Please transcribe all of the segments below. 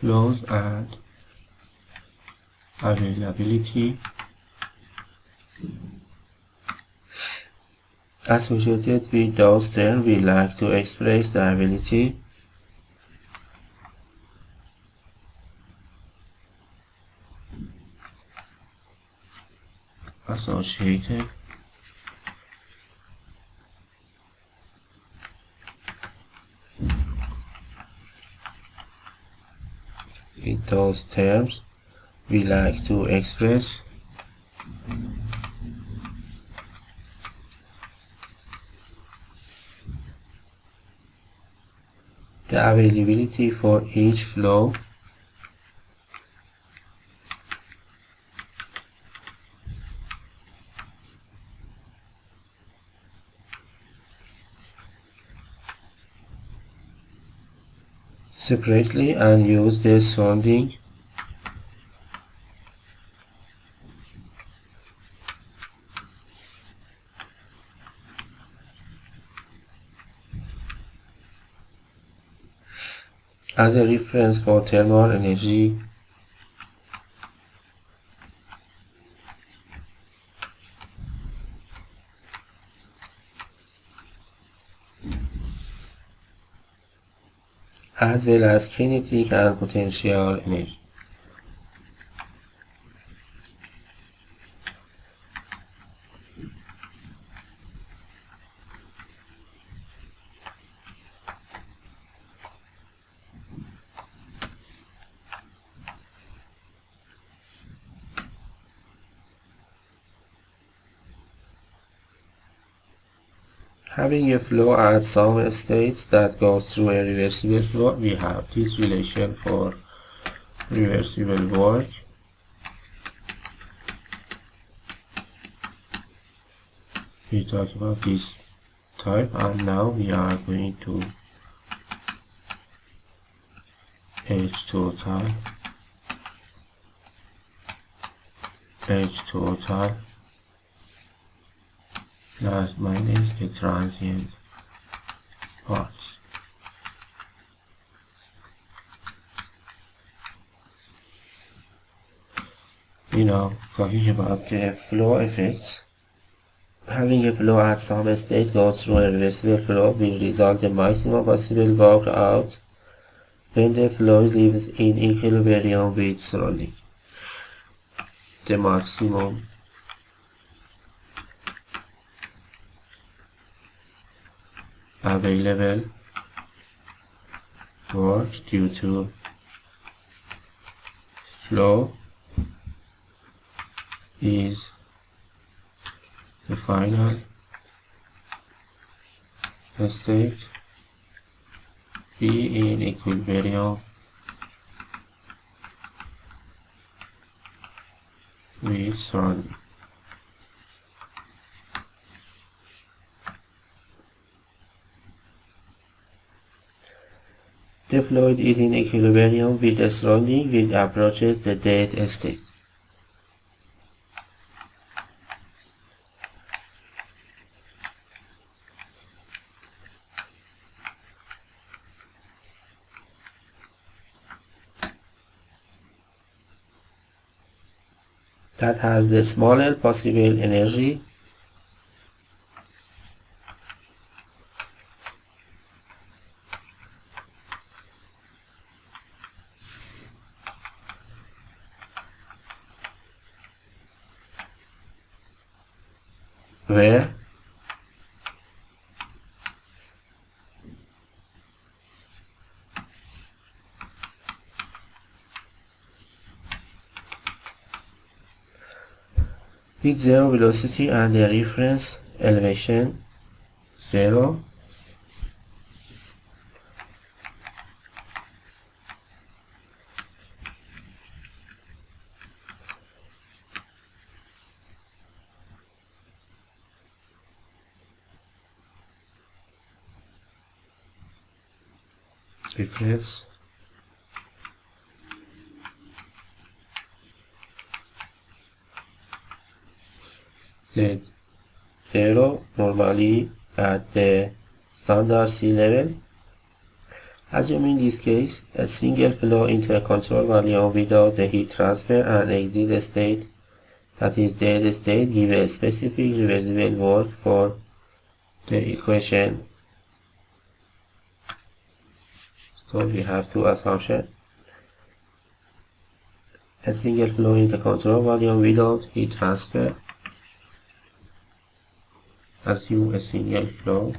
flows and availability associated with those terms. We like to express the ability associated with those terms. We like to express the availability for each flow separately and use the surrounding as a reference for thermal energy as well as kinetic and potential energy. Having a flow at some states that goes through a reversible flow, we have this relation for reversible work. We talk about this type, and now we are going to H total plus minus the transient parts. Talking about the flow effects. Having a flow at some state goes through a reversible flow will result in maximum possible work out when the flow lives in equilibrium with surrounding. The maximum available work due to flow is the final state be in equilibrium with surrounding. The fluid is in equilibrium with the surrounding when it approaches the dead state. That has the smallest possible energy where with zero velocity and the reference elevation 0, reference Z0 normally at the standard sea level, Assume in this case a single flow into a control volume without the heat transfer and exit state, that is dead state, give a specific reversible work for the equation. So we have two assumptions. A single flow into control volume without heat transfer. Assume a single flow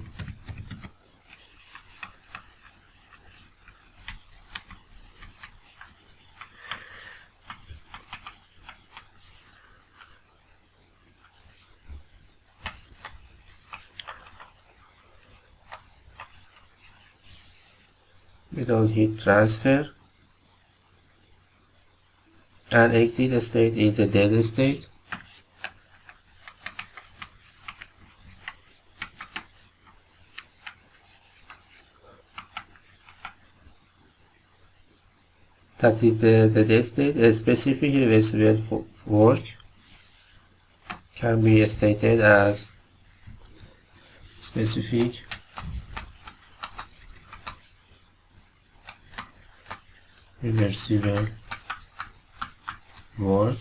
without heat transfer, and exit state is a dead state. That is the dead state. A specific reversible work can be stated as specific reversible work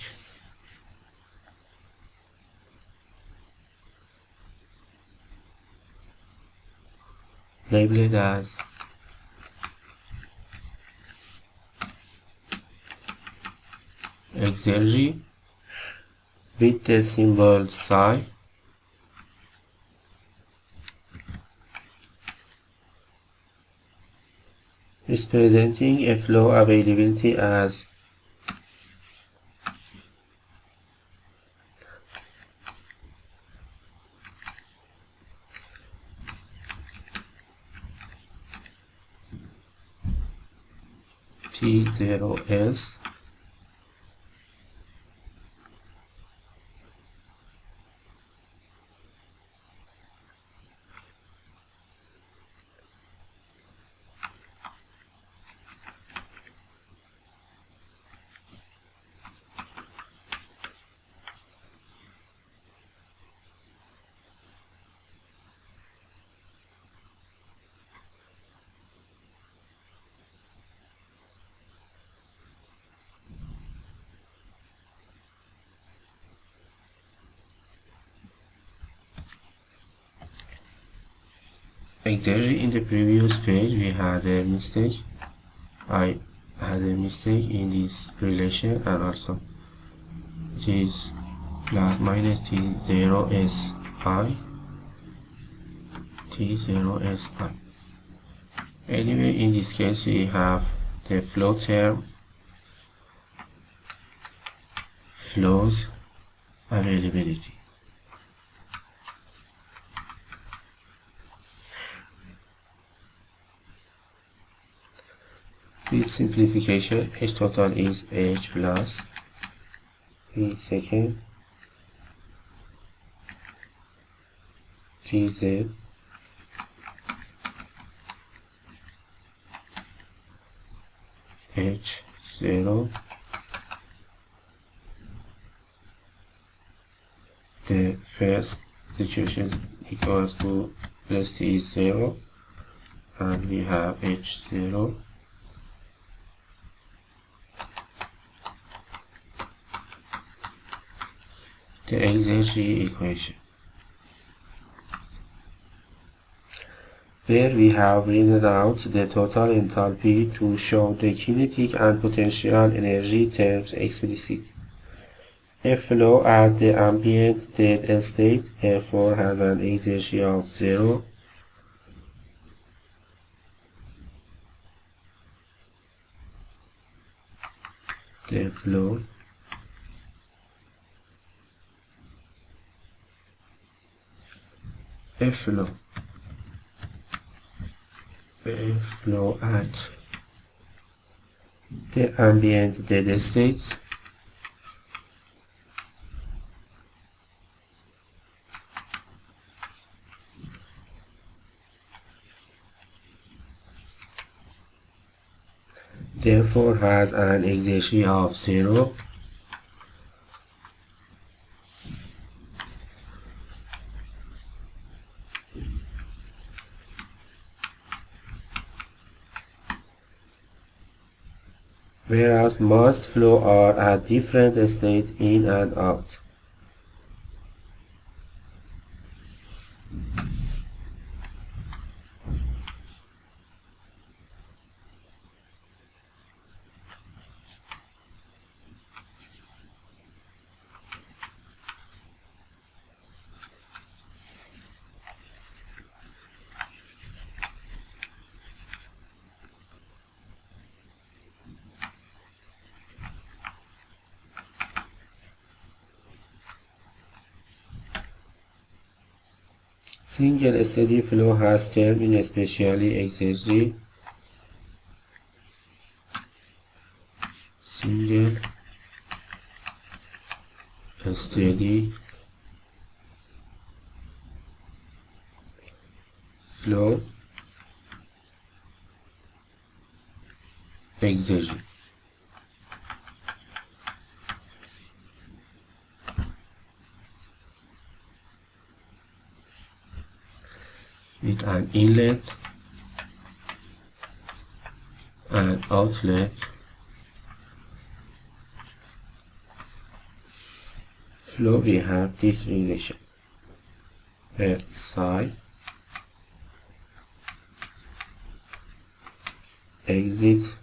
labeled as exergy with the symbol psi, representing a flow availability as T0S exergy. In the previous page we had a mistake. I had a mistake in this relation, and also it is plus minus T0 SI T0 SI. Anyway, in this case we have the flow term, flows availability. With simplification, H total is H plus V second Tz H0. The first situation equals to plus T is 0, and we have H0. The exergy equation, where we have written out the total enthalpy to show the kinetic and potential energy terms explicit. A flow at the ambient dead state therefore has an exergy of 0. The flow a flow at the ambient dead state therefore has an exergy of 0. whereas most flow are at different states in and out. Single steady flow has term in especially exergy. Single steady flow exergy. With an inlet and outlet flow, we have this relation: left side exit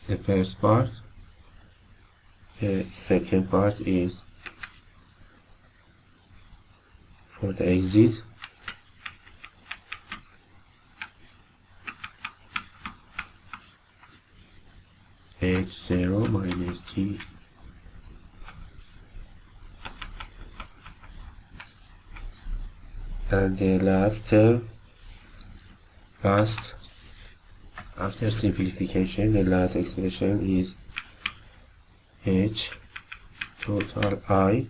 the first part. The second part is for the exit. H0 minus T and the last term, after simplification, the last expression is H total I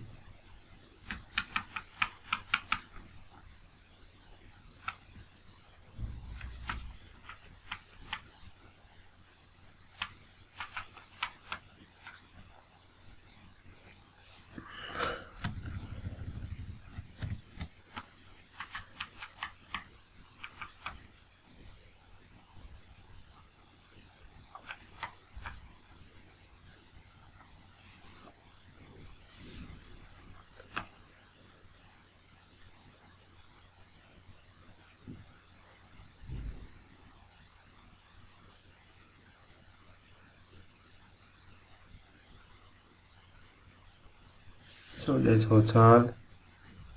So the total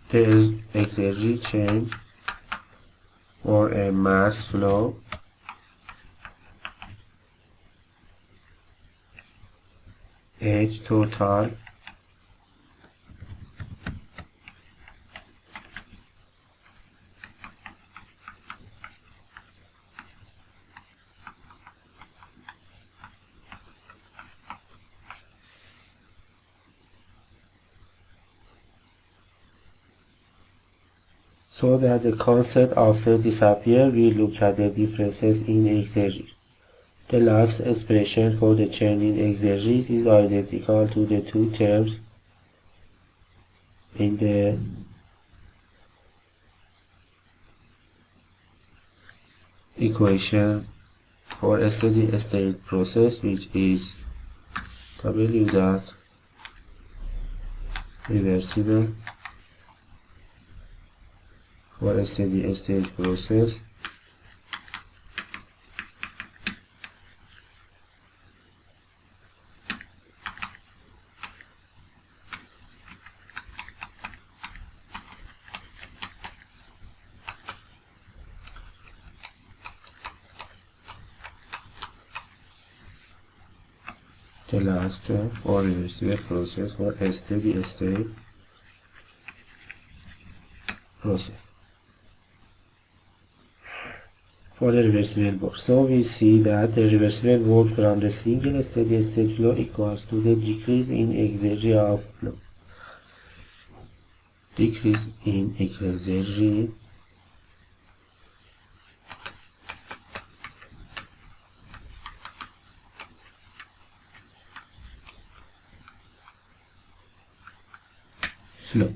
exergy change for a mass flow H total So that the constant offset disappears, we look at the differences in exergies. The last expression for the change in exergies is identical to the two terms in the equation for a steady state process, which is W dot reversible for a steady state process the last term for reversible process or a steady state process. For the reversible work, so we see that the reversible work from the single steady state flow equals to the decrease in exergy of flow. decrease in auxiliary flow.